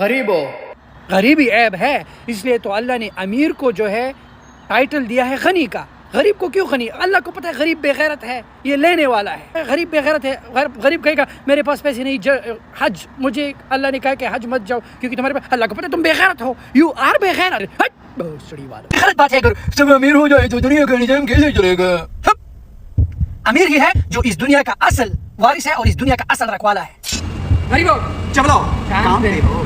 غریبوں غریبی عیب ہے، اس لیے تو اللہ نے امیر کو جو ہے ٹائٹل دیا ہے غنی کا. غریب کو کیوں غنی؟ اللہ کو پتہ ہے غریب بے غیرت ہے، یہ لینے والا ہے. غریب بے غیرت ہے. غریب کہے گا میرے پاس پیسے نہیں، حج مجھے اللہ نے کہا کہ حج مت جاؤ کیونکہ تمہارے پاس. اللہ کو پتہ ہے تم بے غیرت ہو، یو آر بے غیرت. بہت سڑی بات، غلط بات ہے. اگر سب امیر ہو جائے تو دنیا کا نظام کیسے چلے گا؟ امیر یہ ہے جو اس دنیا کا اصل وارث ہے اور اس دنیا کا اصل رکھوالا ہے. غریبوں چلو کام دے ہو.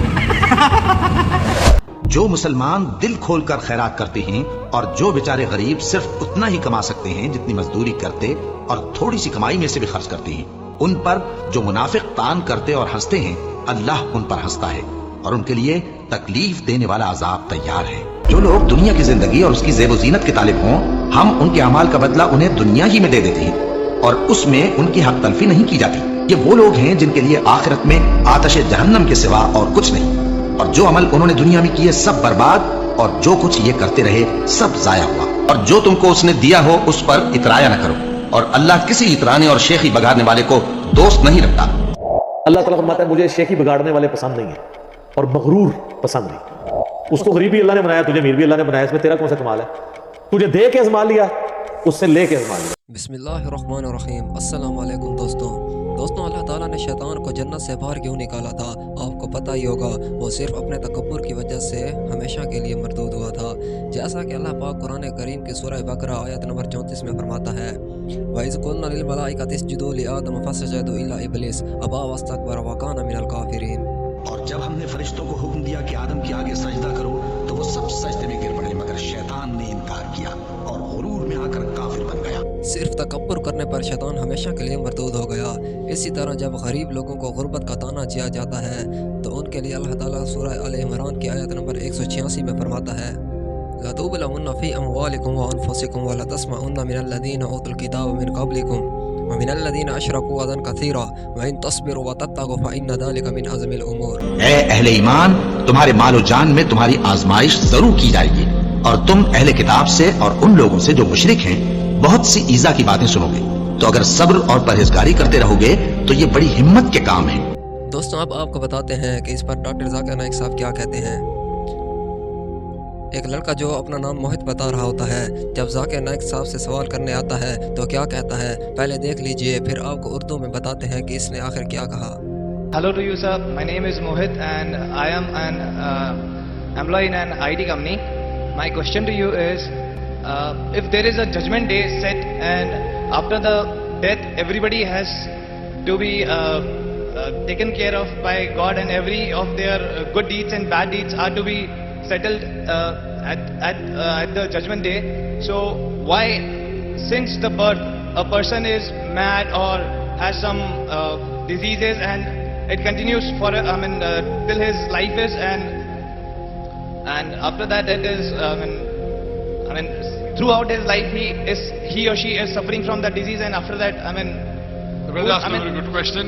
جو مسلمان دل کھول کر خیرات کرتے ہیں اور جو بیچارے غریب صرف اتنا ہی کما سکتے ہیں جتنی مزدوری کرتے اور تھوڑی سی کمائی میں سے بھی خرچ کرتے ہیں، ان پر جو منافق تان کرتے اور ہنستے ہیں، اللہ ان پر ہنستا ہے اور ان کے لیے تکلیف دینے والا عذاب تیار ہے. جو لوگ دنیا کی زندگی اور اس کی زیب و زینت کے طالب ہوں، ہم ان کے اعمال کا بدلہ انہیں دنیا ہی میں دے دیتے ہیں اور اس میں ان کی حق تلفی نہیں کی جاتی. یہ وہ لوگ ہیں جن کے لیے آخرت میں آتش جہنم کے سوا اور کچھ نہیں، اور جو عمل انہوں نے دنیا میں کیے سب برباد اور جو کچھ یہ کرتے رہے سب ضائع ہوا. اور جو تم کو اس نے دیا ہو اس پر اترایا نہ کرو، اور اللہ کسی اترانے اور شیخی بگاڑنے والے کو دوست نہیں رکھتا. اللہ تعالیٰ فرماتا ہے مجھے شیخی بگاڑنے والے پسند نہیں ہیں اور مغرور پسند نہیں. اس کو غریب بھی اللہ نے بنایا، تجھے امیر بھی اللہ نے بنایا، اس میں تیرا کون سا کمال ہے؟ تجھے دے کے ازما لیا، اس سے لے کے ازما لیا. بسم اللہ الرحمن الرحیم. السلام علیکم دوستوں. اللہ تعالیٰ نے شیطان کو جنت سے باہر کیوں نکالا تھا؟ آپ کو پتہ ہی ہوگا، وہ صرف اپنے تکبر کی وجہ سے ہمیشہ کے لیے مردود ہوا تھا. جیسا کہ اللہ پاک قرآن کریم کی سورہ بقرہ آیت نمبر 34 میں فرماتا ہے، وَإِذْ قُلْنَا لِلْمَلَائِكَةِ اسْجُدُوا لِآدَمَ فَسَجَدُوا إِلَّا إِبْلِيسَ أَبَىٰ وَاسْتَكْبَرَ وَكَانَ مِنَ الْكَافِرِينَ. اور جب ہم نے فرشتوں کو حکم دیا کہ آدم کے آگے سجدہ کرو تو وہ سب سجدے میں گر پڑے، مگر شیطان نے انکار کیا اور غرور میں آ کر کافر بن گیا. صرف تکبر کرنے پر شیطان ہمیشہ کے لیے مردود ہو گیا. اسی طرح جب غریب لوگوں کو غربت کا طعنہ دیا جاتا ہے تو ان کے لیے اللہ تعالیٰ سورہ آل عمران کی آیت نمبر 186 میں فرماتا ہے، لَتُبْلَوُنَّ فِي أَمْوَالِكُمْ وَأَنفُسِكُمْ وَلَتَسْمَعُنَّ مِنَ الَّذِينَ أُوتُوا الْكِتَابَ مِنْ قَبْلِكُمْ وَمِنَ الَّذِينَ أَشْرَكُوا أَذًى كَثِيرًا وَإِن تَصْبِرُوا وَتَتَّقُوا فَإِنَّ ذَلِكَ مِنْ عَزْمِ الْأُمُورِ. اے اہل ایمان، تمہارے مال و جان میں تمہاری آزمائش ضرور کی جائے گی، اور تم اہل کتاب سے اور ان لوگوں سے جو مشرک ہیں بہت سی ایذا کی باتیں سنو گے، تو اگر صبر اور پرہیزگاری کرتے رہو گے تو یہ بڑی ہمت کے کام ہیں. دوستوں اب آپ کو بتاتے ہیں کہ اس پر ڈاکٹر ذاکر نائک صاحب کیا کہتے ہیں. ایک لڑکا جو اپنا نام موہت بتا رہا ہوتا ہے، جب ذاکر نائک صاحب سے سوال کرنے آتا ہے تو کیا کہتا ہے، پہلے دیکھ لیجئے پھر آپ کو اردو میں بتاتے ہیں کہ اس نے آخر کیا کہا. Hello to you sir, my name is Mohit and I am an employee in an IT company. My question to you is, if there is a judgment day set and after the death everybody has to be taken care of by God and every of their good deeds and bad deeds are to be settled at the judgment day, so why since the birth a person is mad or has some diseases and it continues for till his life is and after that it is throughout his life he or she is suffering from that disease and after that that's a very good question.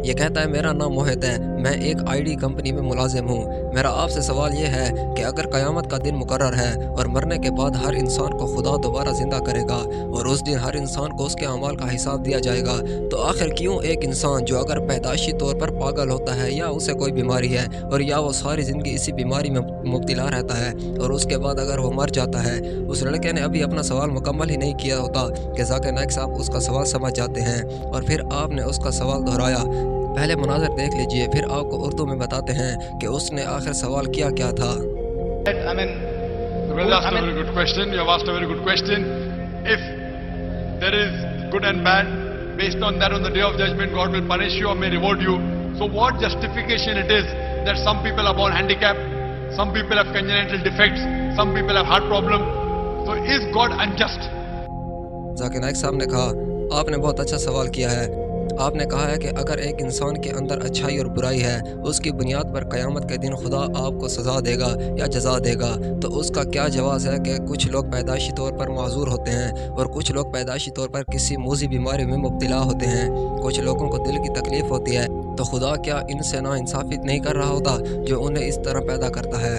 یہ کہتا ہے میرا نام موہت ہے، میں ایک I D company میں ملازم ہوں. میرا آپ سے سوال یہ ہے کہ اگر قیامت کا دن مقرر ہے اور مرنے کے بعد ہر انسان کو خدا دوبارہ زندہ کرے گا اور اس دن ہر انسان کو اس کے اعمال کا حساب دیا جائے گا، تو آخر کیوں ایک انسان جو اگر پیدائشی طور پر پاگل ہوتا ہے یا اسے کوئی بیماری ہے اور یا وہ ساری زندگی اسی بیماری میں مبتلا رہتا ہے اور اس کے بعد اگر وہ مر جاتا ہے، اس لڑکے نے ابھی اپنا سوال مکمل ہی نہیں کیا ہوتا کہ ذاکر نائک صاحب اس کا سوال سمجھ جاتے ہیں اور پھر آپ نے اس کا سوال دہرایا. پہلے مناظر دیکھ لیجئے پھر آپ کو اردو میں بتاتے ہیں کہ اس نے آخر سوال کیا تھا. That's a very good question. You have asked a very good question. If there is good and bad, based on that on the day of judgment God will punish you or may reward you. So what justification it is that some people are born handicapped, some people have congenital defects, some people have heart problem. So is God unjust? Zakir Naik صاحب نے کہا آپ نے بہت اچھا سوال کیا ہے. آپ نے کہا ہے کہ اگر ایک انسان کے اندر اچھائی اور برائی ہے، اس کی بنیاد پر قیامت کے دن خدا آپ کو سزا دے گا یا جزا دے گا، تو اس کا کیا جواز ہے کہ کچھ لوگ پیدائشی طور پر معذور ہوتے ہیں اور کچھ لوگ پیدائشی طور پر کسی موذی بیماری میں مبتلا ہوتے ہیں، کچھ لوگوں کو دل کی تکلیف ہوتی ہے، تو خدا کیا ان سے نا انصافی نہیں کر رہا ہوتا جو انہیں اس طرح پیدا کرتا ہے.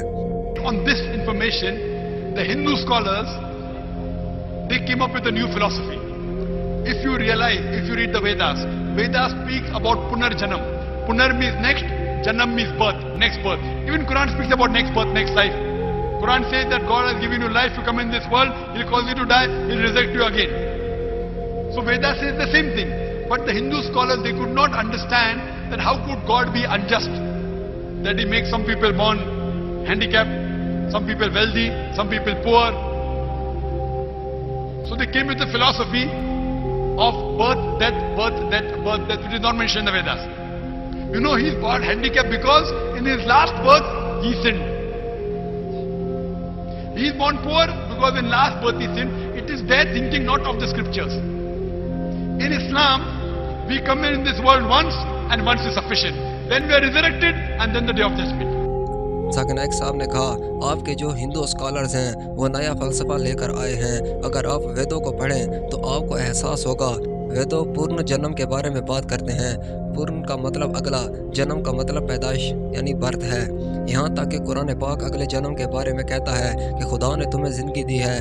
On this information, the Hindu scholars, they came up with a new philosophy. If you read the Vedas speaks about Punarjanam. Punar means next, Janam means birth, next birth. Even Quran speaks about next birth, next life. Quran says that God has given you life to come in this world, He'll cause you to die, He'll resurrect you again. So Veda says the same thing. But the Hindu scholars, they could not understand that how could God be unjust? That He makes some people born handicapped, some people wealthy, some people poor. So they came with the philosophy of birth, death, which is not mentioned in the Vedas. You know, he's born handicapped because in his last birth, he sinned. He is born poor because in last birth he sinned. It is their thinking, not of the scriptures. In Islam, we come in this world once and once is sufficient. Then we are resurrected and then the day of judgment. Zakir Naik صاحب نے کہا آپ کے جو ہندو scholars ہیں وہ نیا فلسفہ لے کر آئے ہیں. اگر آپ ویدوں کو پڑھیں تو آپ کو احساس ہوگا ویدوں پورن جنم کے بارے میں بات کرتے ہیں. پورن کا مطلب اگلا، جنم کا مطلب پیدائش یعنی برتھ ہے. یہاں تک کہ قرآن پاک اگلے جنم کے بارے میں کہتا ہے کہ خدا نے تمہیں زندگی دی ہے،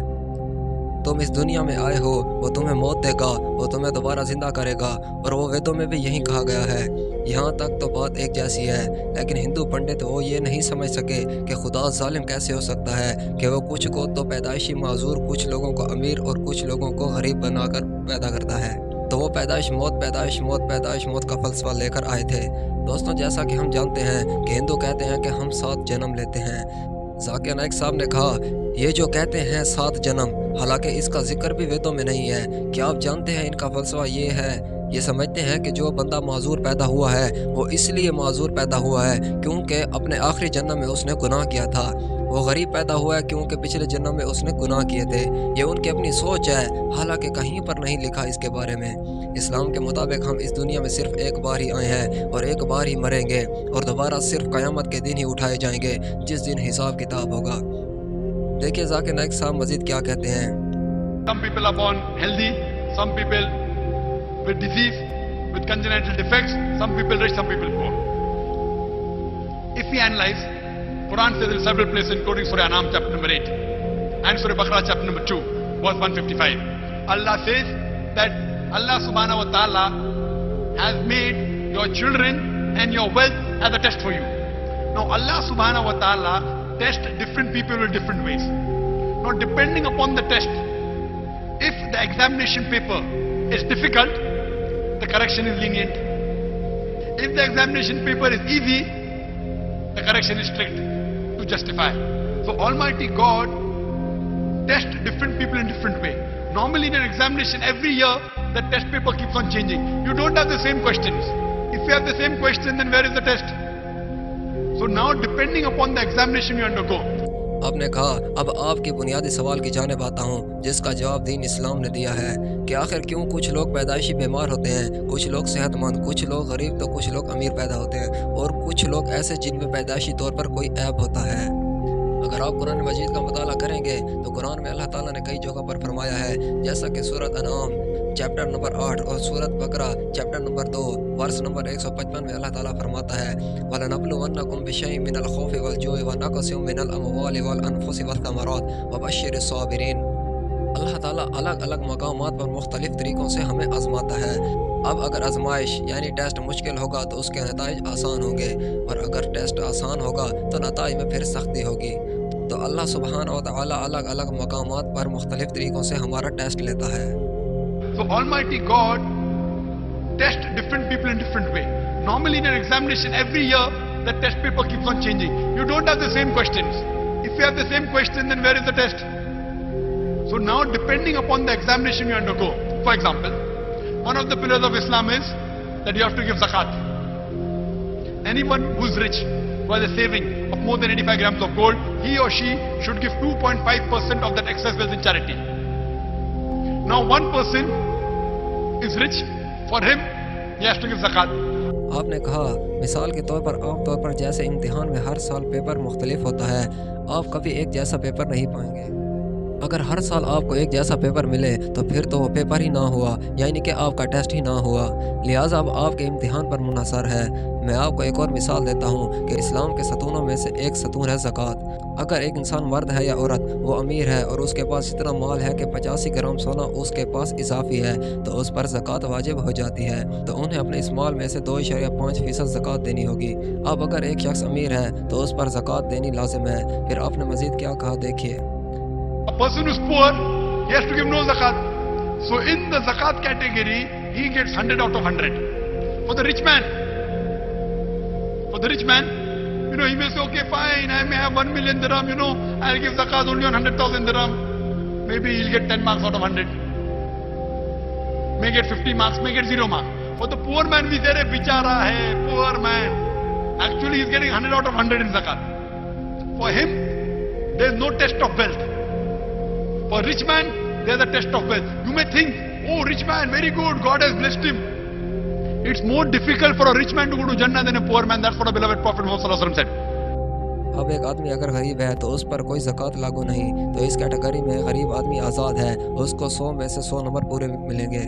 تم اس دنیا میں آئے ہو، وہ تمہیں موت دے گا، وہ تمہیں دوبارہ زندہ کرے گا. اور وہ ویدوں میں بھی یہی کہا گیا ہے. یہاں تک تو بات ایک جیسی ہے، لیکن ہندو پنڈت وہ یہ نہیں سمجھ سکے کہ خدا ظالم کیسے ہو سکتا ہے کہ وہ کچھ کو تو پیدائشی معذور، کچھ لوگوں کو امیر اور کچھ لوگوں کو غریب بنا کر پیدا کرتا ہے. تو وہ پیدائش موت کا فلسفہ لے کر آئے تھے. دوستوں، جیسا کہ ہم جانتے ہیں کہ ہندو کہتے ہیں کہ ہم 7 جنم لیتے ہیں. ذاکر نائک صاحب نے کہا یہ جو کہتے ہیں 7 جنم، حالانکہ اس کا ذکر بھی ویدوں میں نہیں ہے. کیا آپ جانتے ہیں ان کا فلسفہ یہ ہے، یہ سمجھتے ہیں کہ جو بندہ معذور پیدا ہوا ہے وہ اس لیے معذور پیدا ہوا ہے کیونکہ اپنے آخری جنم میں اس نے گناہ کیا تھا. وہ غریب پیدا ہوا ہے کیونکہ پچھلے جنم میں اس نے گناہ کیے تھے. یہ ان کی اپنی سوچ ہے، حالانکہ کہیں پر نہیں لکھا اس کے بارے میں. اسلام کے مطابق ہم اس دنیا میں صرف ایک بار ہی آئے ہیں اور ایک بار ہی مریں گے اور دوبارہ صرف قیامت کے دن ہی اٹھائے جائیں گے جس دن حساب کتاب ہوگا. دیکھیے ذاکر نائک صاحب مزید کیا کہتے ہیں. Some people are born healthy, some people with disease, with congenital defects, some people rich, some people poor. If we analyze, Quran says in several places, including Surah Anam chapter number 8 and Surah Baqarah chapter number 2, verse 155. Allah says that Allah subhanahu wa ta'ala has made your children and your wealth as a test for you. Now Allah subhanahu wa ta'ala tests different people in different ways. Now depending upon the test, if the examination paper is difficult, the correction is lenient. If the examination paper is easy, the correction is strict to justify. So Almighty God tests different people in different way. Normally in an examination every year the test paper keeps on changing. You don't have the same questions. If you have the same question, then where is the test? So now depending upon the examination you undergo. آپ نے کہا اب آپ کے بنیادی سوال کی جانب آتا ہوں جس کا جواب دین اسلام نے دیا ہے کہ آخر کیوں کچھ لوگ پیدائشی بیمار ہوتے ہیں، کچھ لوگ صحت مند، کچھ لوگ غریب تو کچھ لوگ امیر پیدا ہوتے ہیں اور کچھ لوگ ایسے جن میں پیدائشی طور پر کوئی عیب ہوتا ہے. اگر آپ قرآن مجید کا مطالعہ کریں گے تو قرآن میں اللہ تعالیٰ نے کئی جگہ پر فرمایا ہے، جیسا کہ سورۃ انعام چیپٹر نمبر 8 اور سورۃ بقرہ چیپٹر نمبر 2 ورس نمبر 155 میں اللہ تعالیٰ فرماتا ہے وَلَنَبْلُوَنَّكُمْ بِشَيْءٍ مِّنَ الْخَوْفِ وَالْجُوعِ وَنَقْصٍ مِّنَ الْأَمْوَالِ وَالْأَنفُسِ وَالثَّمَرَاتِ وَبَشِّرِ الصَّابِرِينَ. اللہ تعالیٰ الگ الگ مقامات پر مختلف طریقوں سے ہمیں آزماتا ہے. اب اگر آزمائش یعنی ٹیسٹ مشکل ہوگا تو اس کے نتائج آسان ہوں گے، اور اگر ٹیسٹ آسان ہوگا تو نتائج میں پھر سختی ہوگی. تو اللہ سبحانہ و تعالیٰ الگ الگ مقامات پر مختلف طریقوں سے ہمارا ٹیسٹ لیتا ہے. So Almighty God tests different people in different way. Normally in an examination every year the test paper keeps on changing. You don't have the same questions. If you have the same question, then where is the test? So now depending upon the examination you undergo. For example, one of the pillars of Islam is that you have to give zakat. Anyone who's rich who has a saving of more than 85 grams of gold, he or she should give 2.5% of that excess wealth in charity. Now one person is rich, for him he has to give zakat. آپ نے کہا مثال کے طور پر عام طور پر جیسے امتحان میں ہر سال پیپر مختلف ہوتا ہے، آپ کبھی ایک جیسا پیپر نہیں پائیں گے. اگر ہر سال آپ کو ایک جیسا پیپر ملے تو پھر تو وہ پیپر ہی نہ ہوا، یعنی کہ آپ کا ٹیسٹ ہی نہ ہوا. لہٰذا اب آپ کے امتحان پر منحصر ہے. میں آپ کو ایک اور مثال دیتا ہوں کہ اسلام کے ستونوں میں سے ایک ستون ہے زکوٰۃ۔ اگر ایک انسان مرد ہے یا عورت وہ امیر ہے اور اس کے پاس اتنا مال ہے کہ 85 گرام سونا اس کے پاس اضافی ہے تو اس پر زکوٰۃ واجب ہو جاتی ہے، تو انہیں اپنے اس مال میں سے 2.5% زکوٰۃ دینی ہوگی۔ اب اگر ایک شخص امیر ہے تو اس پر زکوٰۃ دینی لازم ہے۔ پھر آپ نے مزید کیا کہا دیکھیے۔ A person who's poor, he has to give no zakat. So in the zakat category, he gets 100 out of 100. For the rich man, he may say, okay, fine, I may have 1 million dirham, I'll give zakat only on 100,000 dirham. Maybe he'll get 10 marks out of 100. May get 50 marks, may get 0 marks. For the poor man, we say, bichara hai, poor man. Actually, he's getting 100 out of 100 in zakat. For him, there's no test of wealth. For rich man, there's a test of wealth. You may think, oh, rich man, very good, God has blessed him. It's more difficult for a rich man to go to Jannah than a poor man. That's what our beloved Prophet Muhammad said. اب ایک آدمی اگر غریب ہے تو اس پر کوئی زکوٰۃ لاگو نہیں، تو اس کیٹیگری میں غریب آدمی آزاد ہے، اس کو 100 میں سے 100 نمبر پورے ملیں گے۔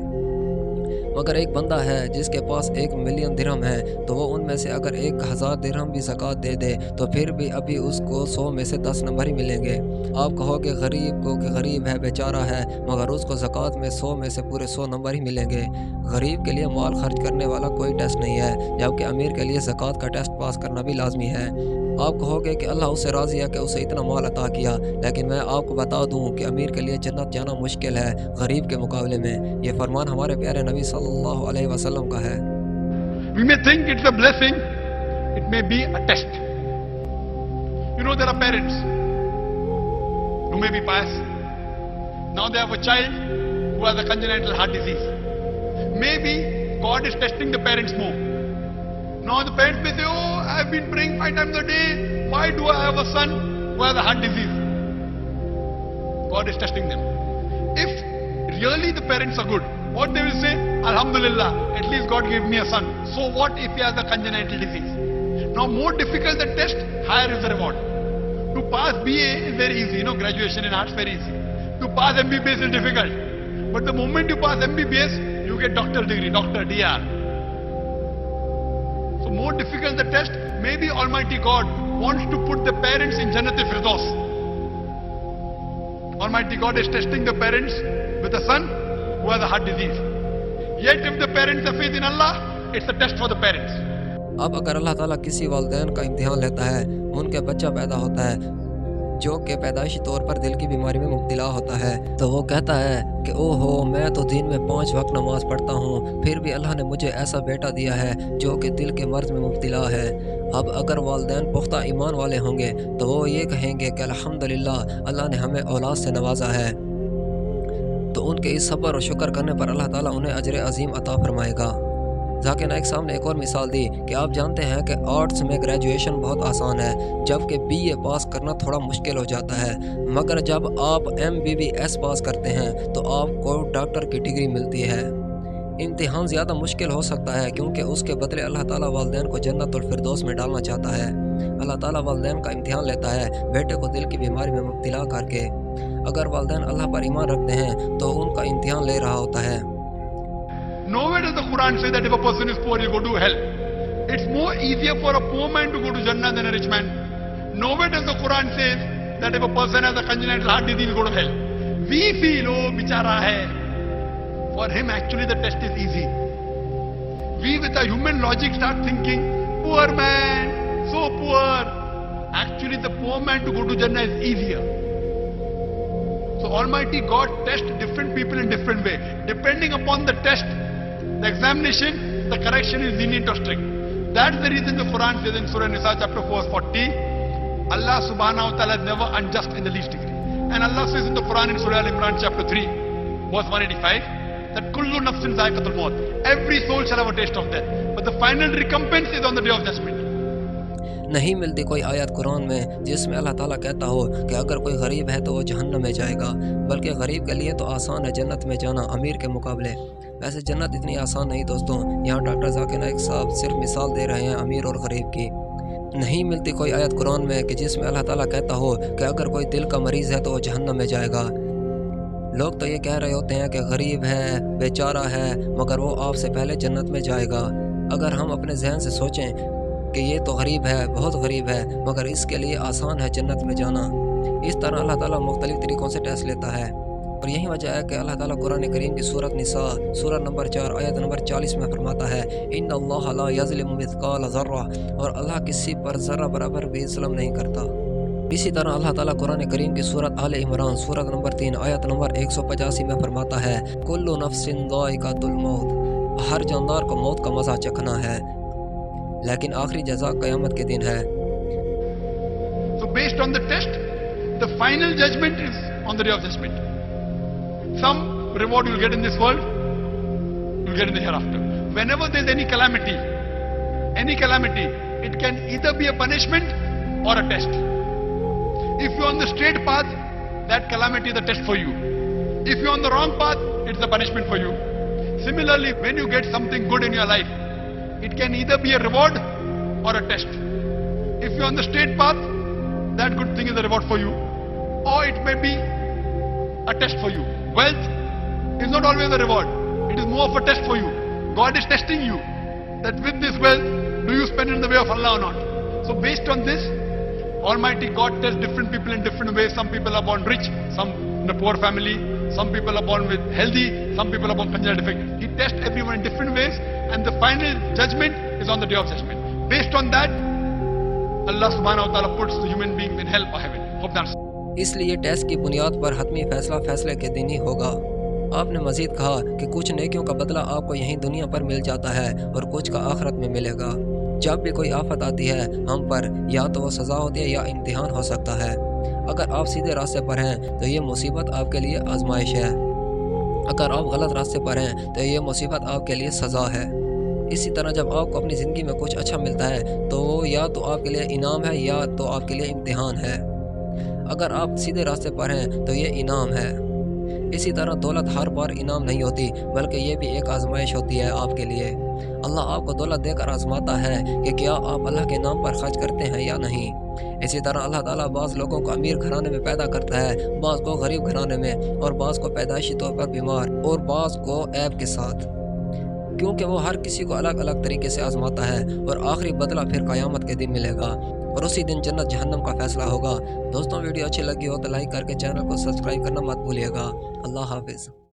مگر ایک بندہ ہے جس کے پاس 1 ملین درہم ہے تو وہ ان میں سے اگر 1000 درہم بھی زکوٰۃ دے دے تو پھر بھی ابھی اس کو 100 میں سے 10 نمبر ہی ملیں گے۔ آپ کہو کہ غریب کو کہ غریب ہے، بیچارہ ہے، مگر اس کو زکوٰۃ میں 100 میں سے پورے 100 نمبر ہی ملیں گے۔ غریب کے لیے مال خرچ کرنے والا کوئی ٹیسٹ نہیں ہے، جبکہ امیر کے لیے زکوٰۃ کا ٹیسٹ پاس کرنا بھی لازمی ہے۔ آپ کہو گے کہ اللہ اس سے راضی ہے کہ اسے اتنا مال عطا کیا، لیکن میں آپ کو بتا دوں کہ امیر کے لیے جنت جانا مشکل ہے غریب کے مقابلے میں۔ یہ فرمان ہمارے پیارے نبی صلی اللہ علیہ وسلم کا ہے۔ We may think it's a blessing, it may be a test. There are parents who may be pious. Now they have a child who has a congenital heart disease. Maybe God is testing the parents more. Now the parents may say, oh, I've been praying 5 times a day. Why do I have a son who has a heart disease? God is testing them. If really the parents are good, what they will say? Alhamdulillah, at least God gave me a son. So what if he has a congenital disease? Now more difficult the test, higher is the reward. To pass BA is very easy, graduation in arts very easy. To pass MBBS is difficult. But the moment you pass MBBS, you get doctoral degree, doctor, DR. So more difficult the test, maybe Almighty God wants to put the parents in Jannat al-Firdaus. Almighty God is testing the parents with a son who has a heart disease. Yet if the parents have faith in Allah, it's a test for the parents. اب اگر اللہ تعالیٰ کسی والدین کا امتحان لیتا ہے، ان کے بچہ پیدا ہوتا ہے جو کہ پیدائشی طور پر دل کی بیماری میں مبتلا ہوتا ہے، تو وہ کہتا ہے کہ او ہو، میں تو دن میں 5 وقت نماز پڑھتا ہوں، پھر بھی اللہ نے مجھے ایسا بیٹا دیا ہے جو کہ دل کے مرض میں مبتلا ہے۔ اب اگر والدین پختہ ایمان والے ہوں گے تو وہ یہ کہیں گے کہ الحمدللہ اللہ نے ہمیں اولاد سے نوازا ہے، تو ان کے اس صبر اور شکر کرنے پر اللہ تعالیٰ انہیں اجر عظیم عطا فرمائے گا۔ ذاکر نائک صاحب نے ایک اور مثال دی کہ آپ جانتے ہیں کہ آرٹس میں گریجویشن بہت آسان ہے، جبکہ BA پاس کرنا تھوڑا مشکل ہو جاتا ہے، مگر جب آپ MBBS پاس کرتے ہیں تو آپ کو ڈاکٹر کی ڈگری ملتی ہے۔ امتحان زیادہ مشکل ہو سکتا ہے کیونکہ اس کے بدلے اللہ تعالیٰ والدین کو جنت الفردوس میں ڈالنا چاہتا ہے۔ اللہ تعالیٰ والدین کا امتحان لیتا ہے بیٹے کو دل کی بیماری میں مبتلا کر کے۔ اگر والدین اللہ پر ایمان رکھتے ہیں تو ان کا امتحان لے رہا ہوتا ہے۔ Nowhere does the Quran say that if a person is poor, he'll go to hell. It's more easier for a poor man to go to Jannah than a rich man. Nowhere does the Quran say that if a person has a congenital heart disease, he'll go to hell. We feel, oh, bichara hai. For him, actually, the test is easy. We, with our human logic, start thinking, poor man, so poor. Actually, the poor man to go to Jannah is easier. So Almighty God tests different people in different way. Depending upon the test, the examination, the correction is lenient or strict. That's the reason the Quran says in Surah Nisa chapter 4 verse 40, Allah subhanahu wa ta'ala is never unjust in the least degree. And Allah says in the Quran in Surah Al-Imran chapter 3 verse 185 that kullu nafsin zaiqatul maut. Every soul shall have a taste of death. But the final recompense is on the day of judgment. نہیں ملتی کوئی آیت قرآن میں جس میں اللہ تعالیٰ کہتا ہو کہ اگر کوئی غریب ہے تو وہ جہنم میں جائے گا، بلکہ غریب کے لیے تو آسان ہے جنت میں جانا امیر کے مقابلے۔ ویسے جنت اتنی آسان نہیں دوستوں، یہاں ڈاکٹر ذاکر نائک صاحب صرف مثال دے رہے ہیں امیر اور غریب کی۔ نہیں ملتی کوئی آیت قرآن میں کہ جس میں اللہ تعالیٰ کہتا ہو کہ اگر کوئی دل کا مریض ہے تو وہ جہنم میں جائے گا۔ لوگ تو یہ کہہ رہے ہوتے ہیں کہ غریب ہے، بیچارہ ہے، مگر وہ آپ سے پہلے جنت میں جائے گا۔ اگر ہم اپنے ذہن سے سوچیں کہ یہ تو غریب ہے، بہت غریب ہے، مگر اس کے لیے آسان ہے جنت میں جانا، اس طرح اللہ تعالیٰ مختلف طریقوں سے ٹیسٹ لیتا ہے۔ اور یہی وجہ ہے کہ اللہ تعالیٰ قرآن کریم کی سورۃ نساء سورہ نمبر 4 آیت نمبر 40 میں فرماتا ہے ان اللہ لا یظلم مثقال ذرہ، اور اللہ کسی پر ذرہ برابر بھی ظلم نہیں کرتا۔ اسی طرح اللہ تعالیٰ قرآن کریم کی سورۃ آل عمران سورۃ نمبر 3 آیت نمبر 185 میں فرماتا ہے کل نفس ذائقۃ الموت، ہر جاندار کو موت کا مزہ چکھنا ہے، لیکن آخری جزا قیامت کے دن ہے۔ So based on the test, the final judgment is on the day of judgment. Some reward you'll get in this world, you'll get in the hereafter. Whenever there's any calamity, it can either be a punishment or a test. If you're on the straight path, that calamity is a test for you. If you're on the wrong path, it's a punishment for you. Similarly, when you get something good in your life, it can either be a reward or a test. If you're on the straight path, that good thing is a reward for you, or it may be a test for you. Wealth is not always a reward. It is more of a test for you. God is testing you that with this wealth, do you spend it in the way of Allah or not? So based on this, Almighty God tests different people in different ways. Some people are born rich, some in a poor family, some people are born with healthy, some people are born congenital defect. He tests everyone in different ways, and the final judgment is on the day of judgment. Based on that, Allah subhanahu wa ta'ala puts the human beings in hell or heaven. Hope that's اس لیے test کی بنیاد پر حتمی فیصلہ فیصلے کے دن ہی ہوگا۔ آپ نے مزید کہا کہ کچھ نیکیوں کا بدلہ آپ کو یہیں دنیا پر مل جاتا ہے اور کچھ کا آخرت میں ملے گا۔ جب بھی کوئی آفت آتی ہے ہم پر، یا تو وہ سزا ہوتی ہے یا امتحان ہو سکتا ہے۔ اگر آپ سیدھے راستے پر ہیں تو یہ مصیبت آپ کے لیے آزمائش ہے، اگر آپ غلط راستے پر ہیں تو یہ مصیبت آپ کے لیے سزا ہے۔ اسی طرح جب آپ کو اپنی زندگی میں کچھ اچھا ملتا ہے تو وہ یا تو آپ کے لیے انعام ہے یا تو آپ کے لیے امتحان ہے۔ اگر آپ سیدھے راستے پر ہیں تو یہ انعام ہے۔ اسی طرح دولت ہر بار انعام نہیں ہوتی، بلکہ یہ بھی ایک آزمائش ہوتی ہے آپ کے لیے۔ اللہ آپ کو دولت دے کر آزماتا ہے کہ کیا آپ اللہ کے نام پر خرچ کرتے ہیں یا نہیں۔ اسی طرح اللہ تعالیٰ بعض لوگوں کو امیر گھرانے میں پیدا کرتا ہے، بعض کو غریب گھرانے میں، اور بعض کو پیدائشی طور پر بیمار، اور بعض کو عیب کے ساتھ، کیونکہ وہ ہر کسی کو الگ الگ طریقے سے آزماتا ہے، اور آخری بدلہ پھر قیامت کے دن ملے گا، اور اسی دن جنت جہنم کا فیصلہ ہوگا۔ دوستوں ویڈیو اچھی لگی ہو تو لائک کر کے چینل کو سبسکرائب کرنا مت بھولیے گا۔ اللہ حافظ۔